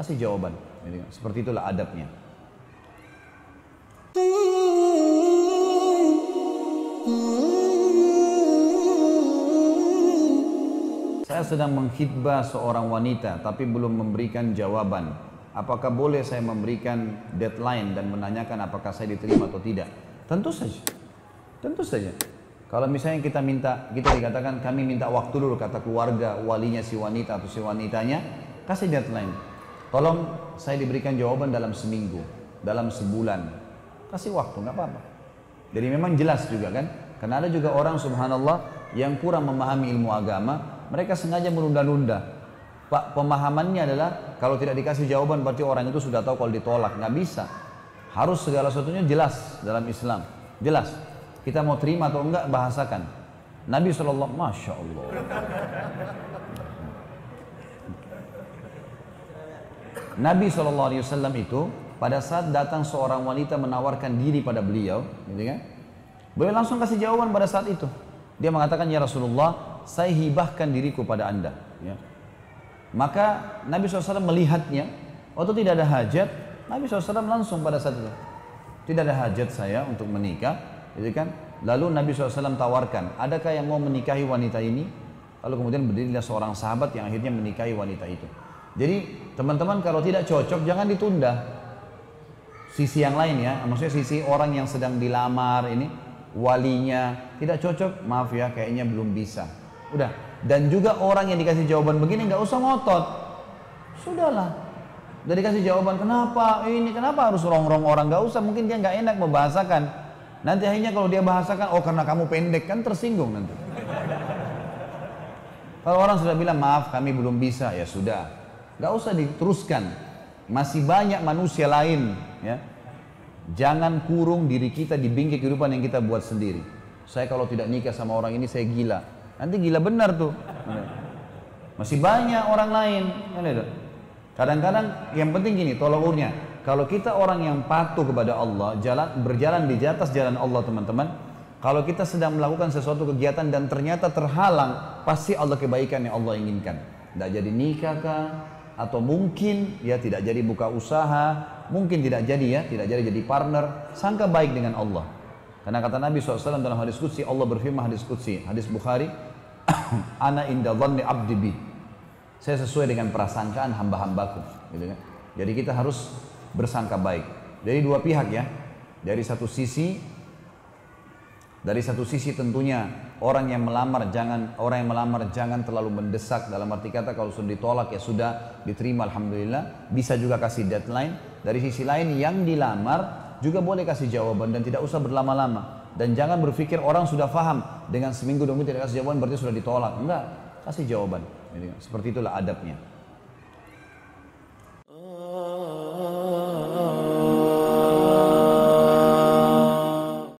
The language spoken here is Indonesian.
kasih jawaban. Gitu kan. Seperti itulah adabnya. Saya sedang mengkhidbah seorang wanita tapi belum memberikan jawaban. Apakah boleh saya memberikan deadline dan menanyakan apakah saya diterima atau tidak? Tentu saja. Tentu saja. Kalau misalnya kita dikatakan kami minta waktu dulu, kata keluarga walinya si wanita atau si wanitanya, kasih deadline. Tolong saya diberikan jawaban dalam seminggu, dalam sebulan. Kasih waktu, nggak apa-apa. Jadi memang jelas juga kan? Karena ada juga orang subhanallah yang kurang memahami ilmu agama, mereka sengaja menunda-nunda. Pak, pemahamannya adalah kalau tidak dikasih jawaban berarti orang itu sudah tahu kalau ditolak. Nggak bisa. Harus segala sesuatunya jelas dalam Islam. Jelas. Kita mau terima atau enggak, bahasakan. Nabi SAW, Masya Allah. Nabi SAW itu pada saat datang seorang wanita menawarkan diri pada beliau, gitu kan? Beliau langsung kasih jawaban pada saat itu. Dia mengatakan, ya Rasulullah, saya hibahkan diriku pada anda. Ya. Maka Nabi SAW melihatnya, waktu tidak ada hajat, Nabi SAW langsung pada saat itu, tidak ada hajat saya untuk menikah, gitu kan? Lalu Nabi SAW tawarkan, adakah yang mau menikahi wanita ini? Lalu kemudian berdirilah seorang sahabat yang akhirnya menikahi wanita itu. Jadi teman-teman kalau tidak cocok jangan ditunda. Sisi yang lain ya, maksudnya sisi orang yang sedang dilamar ini, walinya tidak cocok, maaf ya kayaknya belum bisa. Udah. Dan juga orang yang dikasih jawaban begini nggak usah ngotot. Sudahlah. Udah dikasih jawaban kenapa ini, kenapa harus rongrong orang, nggak usah, mungkin dia nggak enak membahasakan. Nanti akhirnya kalau dia bahasakan, oh karena kamu pendek, kan tersinggung nanti. Kalau orang sudah bilang maaf kami belum bisa, ya sudah. Nggak usah diteruskan. Masih banyak manusia lain, ya. Jangan kurung diri kita di bingkai kehidupan yang kita buat sendiri. Saya kalau tidak nikah sama orang ini saya gila. Nanti gila benar tuh. Masih banyak orang lain. Kadang-kadang yang penting gini, tolak ukurnya. Kalau kita orang yang patuh kepada Allah, berjalan di atas jalan Allah teman-teman. Kalau kita sedang melakukan sesuatu kegiatan dan ternyata terhalang, pasti Allah kebaikan yang Allah inginkan. Tidak jadi nikah kah? Atau mungkin ya tidak jadi buka usaha, mungkin tidak jadi jadi partner, sangka baik dengan Allah. Karena kata Nabi SAW dalam hadis qudsi, Allah berfirman hadis qudsi, hadis Bukhari, ana inda dhanni abdi bi. Saya sesuai dengan prasangkaan hamba-hambaku, gitu kan. Jadi kita harus bersangka baik. Dari dua pihak ya. Dari satu sisi tentunya orang yang melamar jangan terlalu mendesak, dalam arti kata kalau sudah ditolak ya sudah, diterima alhamdulillah, bisa juga kasih deadline. Dari sisi lain yang dilamar juga boleh kasih jawaban dan tidak usah berlama-lama. Dan jangan berpikir orang sudah paham dengan seminggu dua minggu tidak kasih jawaban berarti sudah ditolak. Enggak, kasih jawaban. Seperti itulah adabnya.